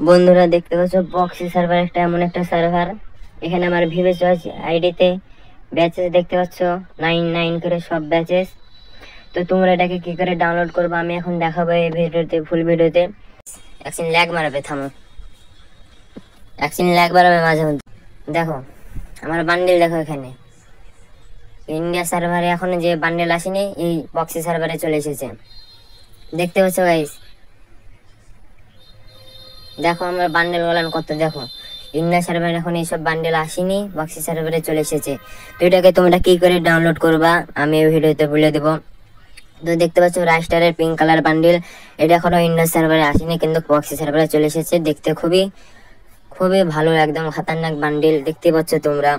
বন্ধুরা দেখতে পাচ্ছ বক্সি সার্ভার একটা এমন একটা সার্ভার, এখানে আমার ভিভে চয়েস আইডিতে ব্যাচেস দেখতে পাচ্ছ 99 করে সব ব্যাচেস। তো তোমরা এটাকে কি করে ডাউনলোড করবে আমি এখন দেখাবো এই ভিডিওতে, ফুল ভিডিওতে। একদিন ল্যাগ মারাবে, থামো, একদিন ল্যাগ মারাবে মাঝে মধ্যে। দেখো আমার বান্ডেল, দেখো এখানে ইন্ডিয়া সার্ভারে এখন যে বান্ডেল আসেনি এই বক্সি সার্ভারে চলে এসেছে, দেখতে পাচ্ছ গাইস। দেখো আমার বান্ডেল বলেন কত, দেখো ইন্ডিয়া সার্ভারে এখন এইসব বান্ডেল আসেনি, বক্সি সার্ভারে চলে এসেছে। তো এটাকে তোমরা কি করে ডাউনলোড করবা আমি এই ভিডিওতে বলে দেবো। তো দেখতে পাচ্ছ রাস্টারের পিঙ্ক কালার বান্ডেল, এটা এখনো ইন্ডিয়া সার্ভারে আসেনি কিন্তু বক্সি সার্ভারে চলে এসেছে। দেখতে খুবই খুবই ভালো, একদম খতরনাক বান্ডেল। দেখতে পাচ্ছ তোমরা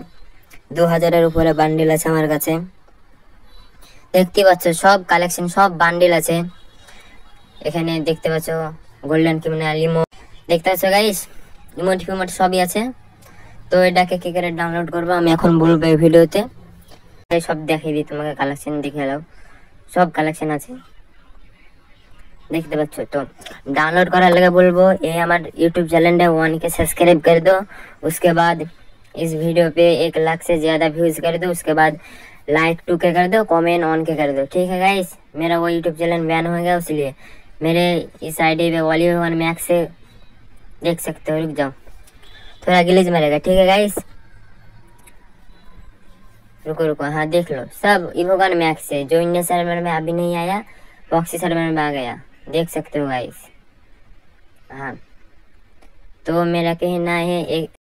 2000-এর উপরে বান্ডেল আছে আমার কাছে, দেখতে পাচ্ছ সব কালেকশন, সব বান্ডেল আছে এখানে। দেখতে পাচ্ছ গোল্ডেন ক্রিমিনাল ইমো, দেখতে পাচ্ছ গাইস, ইমোট ফিমোট সবই আছে। তো এটাকে কি করে ডাউনলোড করবো আমি এখন বলবো এই ভিডিওতে, সব দেখিয়ে দিই তোমাকে, কালেকশন দেখে নাও, সব কালেকশন আছে देखते बच्चों। तो डाउनलोड करा लगा बोलबो ये हमारे यूट्यूब चैनल है 1 के सब्सक्राइब कर दो, उसके बाद इस वीडियो पे 1 लाख से ज़्यादा व्यूज़ कर दो, उसके बाद लाइक 2 के कर दो, कमेंट ऑन के कर दो, ठीक है गाइस। मेरा वो यूट्यूब चैनल बैन हो गया इसलिए मेरे इस आईडी पे वॉल्यूम 1 मैक्स से देख सकते हो। रुक जाओ, थोड़ा ग्लिच मारेगा, ठीक है गाइस, रुको रुको, हाँ देख लो सब इवोगन मैक्स से, जो इंडिया सर्वर में अभी नहीं आया बॉक्सी सर्वर में आ गया, देख सकते हो गाइस। हाँ तो मेरा कहना है एक